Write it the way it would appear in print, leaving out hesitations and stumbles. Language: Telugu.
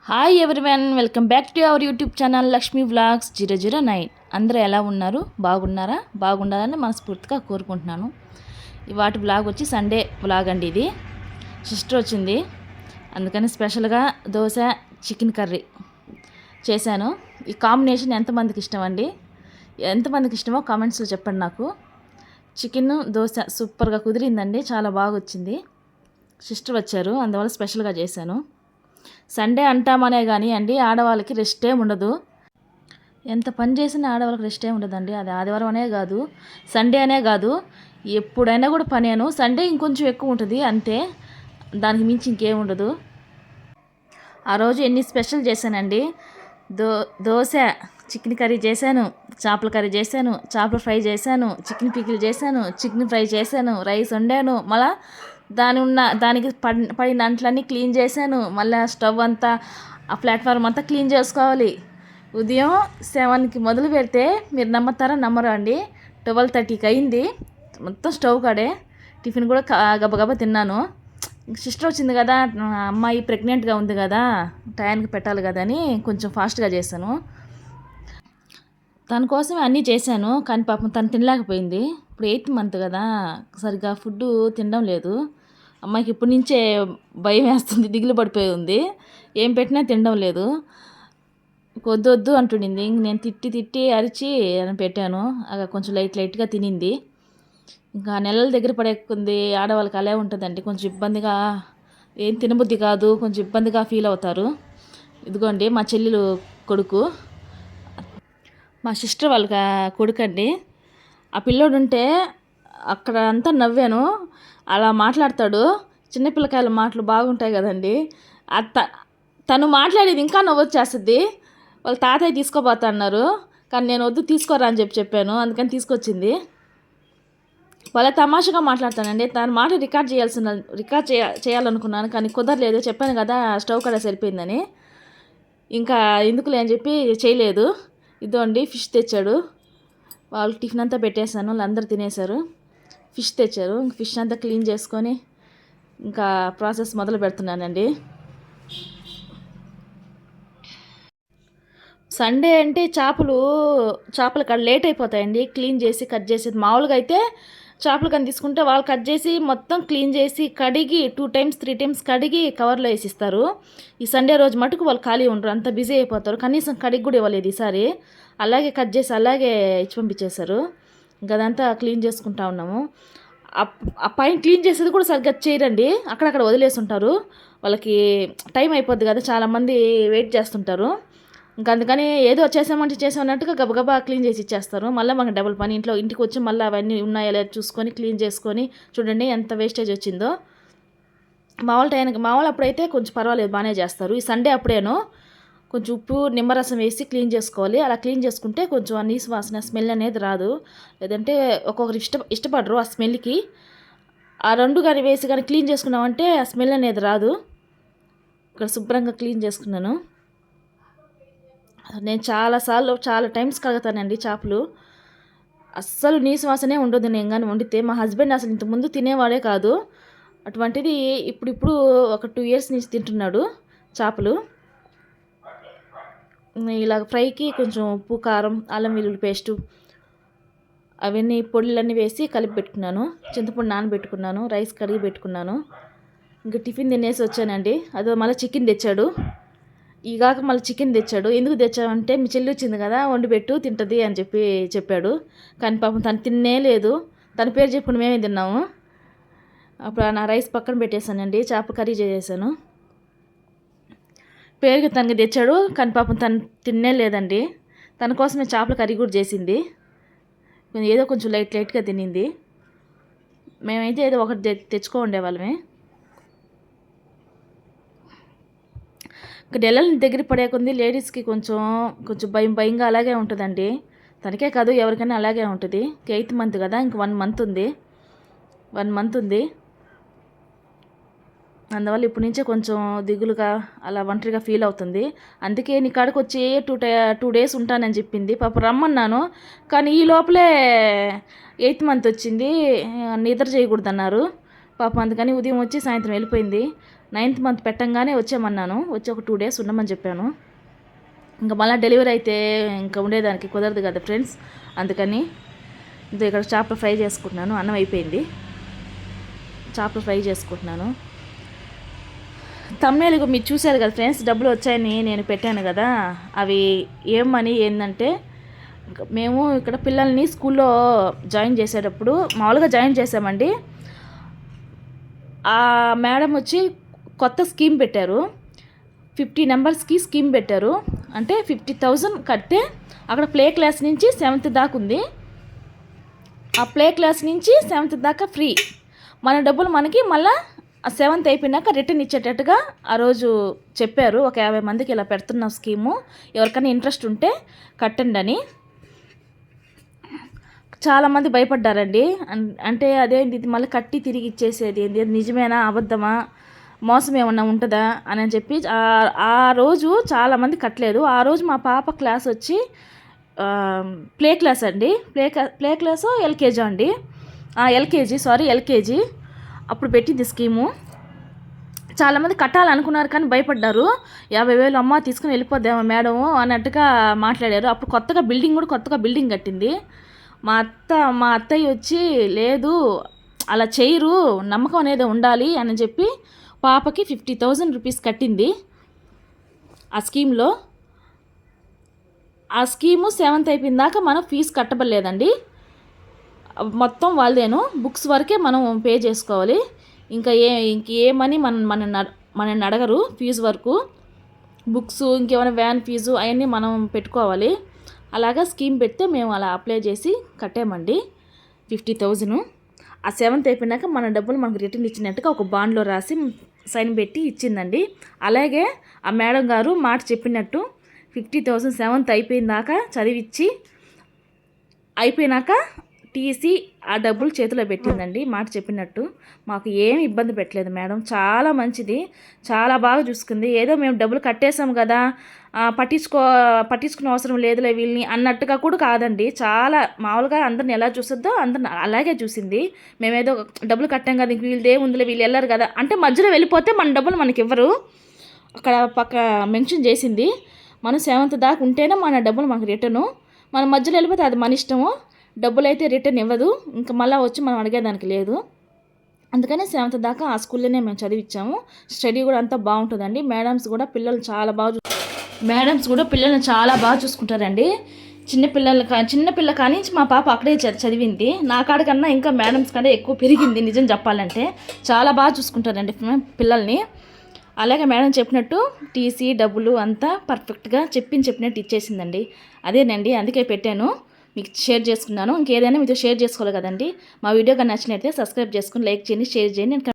Hi everyone, welcome back to our YouTube channel Lakshmi vlogs 009. అందరూ ఎలా ఉన్నారు? బాగున్నారా? బాగుండాలని మనస్ఫూర్తిగా కోరుకుంటున్నాను. వాటి వ్లాగ్ వచ్చి సండే వ్లాగ్ అండి. ఇది సిస్టర్ వచ్చింది, అందుకని స్పెషల్గా దోశ చికెన్ కర్రీ చేశాను. ఈ కాంబినేషన్ ఎంతమందికి ఇష్టం అండి? ఎంతమందికి ఇష్టమో కామెంట్స్లో చెప్పండి నాకు. చికెన్ దోశ సూపర్గా కుదిరిందండి, చాలా బాగా వచ్చింది. సిస్టర్ వచ్చారు, అందువల్ల స్పెషల్గా చేశాను. సండే అంటామనే కానీ అండి, ఆడవాళ్ళకి రెస్టే ఉండదు. ఎంత పని చేసినా ఆడవాళ్ళకి రెస్టే ఉండదండి. అది ఆదివారం అనే కాదు, సండే అనే కాదు, ఎప్పుడైనా కూడా పనేను. సండే ఇంకొంచెం ఎక్కువ ఉంటుంది అంతే, దానికి మించి ఇంకేం ఉండదు. ఆ రోజు ఎన్ని స్పెషల్ చేశానండి. దోశ, చికెన్ కర్రీ చేశాను, చేపల కర్రీ చేశాను, చేపల ఫ్రై చేశాను, చికెన్ పికిల్ చేశాను, చికెన్ ఫ్రై చేశాను, రైస్ వండాను. మళ్ళీ దానికి పడిన అంట్లన్నీ క్లీన్ చేశాను. మళ్ళీ స్టవ్ అంతా, ఆ ప్లాట్ఫామ్ అంతా క్లీన్ చేసుకోవాలి. ఉదయం 7కి మొదలు పెడితే మీరు నమ్మతారా నమ్మరా అండి, 12:30కి అయింది మొత్తం స్టవ్ కాడే. టిఫిన్ కూడా గబగబా తిన్నాను. సిస్టర్ వచ్చింది కదా, అమ్మాయి ప్రెగ్నెంట్గా ఉంది కదా, టయానికి పెట్టాలి కదా అని కొంచెం ఫాస్ట్గా చేశాను. తన కోసమే అన్నీ చేశాను, కానీ పాపం తను తినలేకపోయింది. ఇప్పుడు 8th మంత్ కదా, సరిగ్గా ఫుడ్ తినడం లేదు. అమ్మాయికి ఇప్పటి నుంచే భయం వేస్తుంది, దిగులు పడిపోయి ఉంది. ఏం పెట్టినా తినడం లేదు. వద్దు అంటుండింది. ఇంక నేను తిట్టి అరిచి పెట్టాను. అలా కొంచెం లైట్గా తినింది. ఇంకా నెలల దగ్గర పడేకుంది. ఆడవాళ్ళకి అలా ఉంటుందండి, కొంచెం ఇబ్బందిగా, ఏం తినబుద్ధి కాదు, కొంచెం ఇబ్బందిగా ఫీల్ అవుతారు. ఇదిగోండి మా చెల్లెలు కొడుకు, మా సిస్టర్ వాళ్ళ కొడుకు అండి. ఆ పిల్లోడు ఉంటే అక్కడ అంతా నవ్వాను. అలా మాట్లాడతాడు, చిన్నపిల్లకాయల మాటలు బాగుంటాయి కదండి. తను మాట్లాడేది ఇంకా నవ్వొచ్చేస్తుంది. వాళ్ళ తాతయ్య తీసుకోపోతా అన్నారు, కానీ నేను వద్దు తీసుకోరా అని చెప్పాను, అందుకని తీసుకొచ్చింది. వాళ్ళ తమాషగా మాట్లాడతానండి. తన మాట రికార్డ్ చేయాలనుకున్నాను, కానీ కుదరలేదు. చెప్పాను కదా స్టవ్ కూడా సరిపోయిందని, ఇంకా ఎందుకులే అని చెప్పి చేయలేదు. ఇదండి ఫిష్ తెచ్చాడు, వాళ్ళు టిఫిన్ అంతా పెట్టేశాను, వాళ్ళందరూ తినేశారు. ఫిష్ తెచ్చారు, ఫిష్ అంతా క్లీన్ చేసుకొని ఇంకా ప్రాసెస్ మొదలు పెడుతున్నానండి. సండే అంటే చేపలు కాడ లేట్ అయిపోతాయండి క్లీన్ చేసి కట్ చేసేది. మామూలుగా అయితే చేపలు కానీ తీసుకుంటే వాళ్ళు కట్ చేసి మొత్తం క్లీన్ చేసి కడిగి 2 times 3 times కడిగి కవర్లో వేసిస్తారు. ఈ సండే రోజు మటుకు వాళ్ళు ఖాళీ ఉండరు, అంత బిజీ అయిపోతారు. కనీసం కడిగి కూడా ఇవ్వలేదు ఈసారి. అలాగే కట్ చేసి అలాగే ఇచ్చి పంపించేశారు. ఇంకా అదంతా క్లీన్ చేసుకుంటా ఉన్నాము. ఆ పైన క్లీన్ చేసేది కూడా సరిగ్గా చేయరండి, అక్కడక్కడ వదిలేసి ఉంటారు. వాళ్ళకి టైం అయిపోద్ది కదా, చాలామంది వెయిట్ చేస్తుంటారు. ఇంకా అందుకని ఏదో చేసామన్నట్టుగా గబగబా క్లీన్ చేసి ఇచ్చేస్తారు. మళ్ళీ మాకు డబుల్ పని. ఇంటికి వచ్చి మళ్ళీ అవన్నీ ఉన్నాయా లేదా చూసుకొని క్లీన్ చేసుకొని చూడండి ఎంత వేస్టేజ్ వచ్చిందో. మామూలు అప్పుడైతే కొంచెం పర్వాలేదు, బాగానే చేస్తారు. ఈ సండే అప్పుడేనో కొంచెం ఉప్పు నిమ్మరసం వేసి క్లీన్ చేసుకోవాలి. అలా క్లీన్ చేసుకుంటే కొంచెం ఆ నీసు వాసన స్మెల్ అనేది రాదు. లేదంటే ఒక్కొక్కరు ఇష్టపడరు ఆ స్మెల్కి. ఆ 2 కానీ వేసి కానీ క్లీన్ చేసుకున్నామంటే ఆ స్మెల్ అనేది రాదు. ఇక్కడ శుభ్రంగా క్లీన్ చేసుకున్నాను. నేను చాలా టైమ్స్ కడుగుతానండి చేపలు. అస్సలు నీసు వాసనే ఉండదు నేను కానీ వండితే. మా హస్బెండ్ అసలు ఇంతకుముందు తినేవాడే కాదు, అటువంటిది ఇప్పుడు ఒక 2 years నుంచి తింటున్నాడు చేపలు. ఇలా ఫ్రైకి కొంచెం ఉప్పు కారం అల్లం వెల్లుల్లి పేస్టు అవన్నీ పొడులన్నీ వేసి కలిపి పెట్టుకున్నాను. చింతపండు నానబెట్టుకున్నాను, రైస్ కడిగి పెట్టుకున్నాను. ఇంకా టిఫిన్ తినేసి వచ్చానండి. అదో మళ్ళీ చికెన్ తెచ్చాడు. ఈగాక మళ్ళీ చికెన్ తెచ్చాడు. ఎందుకు తెచ్చామంటే మీ చెల్లి వచ్చింది కదా, వండి పెట్టు తింటుంది అని చెప్పాడు. కానీ పాపం తను తిన్నే లేదు. తన పేరు చెప్పుకుని మేమే తిన్నాము. అప్పుడు నా రైస్ పక్కన పెట్టేశానండి, చేప కర్రీ చేసేసాను. పేరుకి తనకి తెచ్చాడు, కానీ పాపం తను తిన్నే లేదండి. తన కోసమే చేపల కర్రీ కూడా చేసింది. ఏదో కొంచెం లైట్గా తినింది. మేమైతే ఏదో ఒకటి తెచ్చుకో ఉండేవాళ్ళమే. ఇక్కడ నెలల దగ్గర పడేకుంది లేడీస్కి కొంచెం భయంగా అలాగే ఉంటుందండి. తనకే కాదు ఎవరికైనా అలాగే ఉంటుంది. 8th month కదా, ఇంక 1 month ఉంది. అందువల్ల ఇప్పటి నుంచే కొంచెం దిగులుగా అలా ఒంటరిగా ఫీల్ అవుతుంది. అందుకే నీ కాడికి వచ్చి 2 days ఉంటానని చెప్పింది. పాప రమ్మన్నాను, కానీ ఈ లోపలే 8th month వచ్చింది, నిద్ర చేయకూడదన్నారు పాపం. అందుకని ఉదయం వచ్చి సాయంత్రం వెళ్ళిపోయింది. 9th మంత్ పెట్టంగానే వచ్చామన్నాను. వచ్చి ఒక 2 days ఉండమని చెప్పాను. ఇంకా మళ్ళీ డెలివరీ అయితే ఇంకా ఉండేదానికి కుదరదు కదా ఫ్రెండ్స్. అందుకని ఇక్కడ చేపలు ఫ్రై చేసుకుంటున్నాను. అన్నం అయిపోయింది, చేపలు ఫ్రై చేసుకుంటున్నాను. తమ్నేల్ మీరు చూశారు కదా ఫ్రెండ్స్, డబ్బులు వచ్చాయని నేను పెట్టాను కదా, అవి ఏమని ఏంటంటే, మేము ఇక్కడ పిల్లల్ని స్కూల్లో జాయిన్ చేసేటప్పుడు మామూలుగా జాయిన్ చేసామండి. ఆ మేడం వచ్చి కొత్త స్కీమ్ పెట్టారు. 50 నెంబర్స్కి స్కీమ్ పెట్టారు. అంటే 50,000 కడితే అక్కడ ప్లే క్లాస్ నుంచి 7th దాకా ఉంది. ఆ ప్లే క్లాస్ నుంచి 7th దాకా ఫ్రీ. మన డబ్బులు మనకి మళ్ళీ 7th అయిపోయినాక రిటర్న్ ఇచ్చేటట్టుగా ఆ రోజు చెప్పారు. ఒక 50 మందికి ఇలా పెడుతున్న స్కీము, ఎవరికైనా ఇంట్రెస్ట్ ఉంటే కట్టండి అని. చాలామంది భయపడ్డారండి. అంటే అదేంటి ఇది మళ్ళీ కట్టి తిరిగి ఇచ్చేసేది ఏంటి, నిజమేనా అబద్ధమా, మోసం ఏమన్నా ఉంటుందా అని చెప్పి ఆ రోజు చాలామంది కట్టలేదు. ఆ రోజు మా పాప క్లాస్ వచ్చి ప్లే క్లాస్ అండి, ప్లే క్లాసు ఎల్కేజీ అండి, ఎల్కేజీ అప్పుడు పెట్టింది స్కీము. చాలామంది కట్టాలనుకున్నారు కానీ భయపడ్డారు. 50,000 అమ్మ తీసుకుని వెళ్ళిపోద్దామా మేడం అన్నట్టుగా మాట్లాడారు. అప్పుడు కొత్తగా బిల్డింగ్ కట్టింది. మా అత్తయ్య వచ్చి లేదు అలా చేయరు, నమ్మకం అనేది ఉండాలి అని చెప్పి పాపకి 50,000 రూపీస్ కట్టింది ఆ స్కీమ్లో. ఆ స్కీము 7th అయిపోయిన దాకా మనం ఫీజు కట్టబడలేదండి, మొత్తం వాళ్ళదేను. బుక్స్ వరకే మనం పే చేసుకోవాలి. ఇంకే మనీ మనల్ని అడగరు. ఫీజు వరకు బుక్స్, ఇంకేమైనా వ్యాన్ ఫీజు అవన్నీ మనం పెట్టుకోవాలి. అలాగా స్కీమ్ పెడితే మేము అలా అప్లై చేసి కట్టామండి 50,000. ఆ 7th అయిపోయినాక మన డబ్బులు మనకు రిటర్న్ ఇచ్చినట్టుగా ఒక బాండ్లో రాసి సైన్ పెట్టి ఇచ్చిందండి. అలాగే ఆ మేడం గారు మాట చెప్పినట్టు 50,000 7th అయిపోయిన దాకా చదివిచ్చి అయిపోయినాక టీసీ ఆ డబ్బులు చేతిలో పెట్టిందండి. మాట చెప్పినట్టు మాకు ఏమి ఇబ్బంది పెట్టలేదు మేడం, చాలా మంచిది, చాలా బాగా చూసుకుంది. ఏదో మేము డబ్బులు కట్టేసాం కదా, పట్టించుకునే అవసరం లేదులే వీళ్ళని అన్నట్టుగా కూడా కాదండి. చాలా మామూలుగా అందరిని ఎలా చూస్తుందో అందరిని అలాగే చూసింది. మేమేదో డబ్బులు కట్టాం కదా, ఇంక వీళ్ళదే ఉందిలే, వీళ్ళు వెళ్ళారు కదా అంటే మధ్యలో వెళ్ళిపోతే మన డబ్బులు మనకి ఇవ్వరు. అక్కడ పక్క మెన్షన్ చేసింది, మనం 7th దాకా ఉంటేనే మన డబ్బులు మనకు రిటర్ను, మనం మధ్యలో వెళ్ళిపోతే అది మన ఇష్టము, డబ్బులు అయితే రిటర్న్ ఇవ్వదు, ఇంకా మళ్ళీ వచ్చి మనం అడిగేదానికి లేదు. అందుకని 7th దాకా ఆ స్కూల్లోనే మేము చదివించాము. స్టడీ కూడా అంతా బాగుంటుందండి. మేడమ్స్ కూడా పిల్లల్ని చాలా బాగా చూసుకుంటారండి. చిన్నపిల్ల కానీ మా పాప అక్కడే చదివింది. నా కాడికన్నా ఇంకా మేడమ్స్ కంటే ఎక్కువ పెరిగింది నిజం చెప్పాలంటే. చాలా బాగా చూసుకుంటారండి పిల్లల్ని. అలాగే మేడం చెప్పినట్టు టీసీ డబ్బులు అంతా పర్ఫెక్ట్గా చెప్పినట్టు ఇచ్చేసిందండి. అదేనండి, అందుకే పెట్టాను, మీకు షేర్ చేసుకున్నాను. ఇంకేదైనా మీతో షేర్ చేసుకోవాలి కదండి. మా వీడియో కానీ నచ్చినట్లయితే సబ్స్క్రైబ్ చేసుకుని లైక్ చేయండి, షేర్ చేయండి.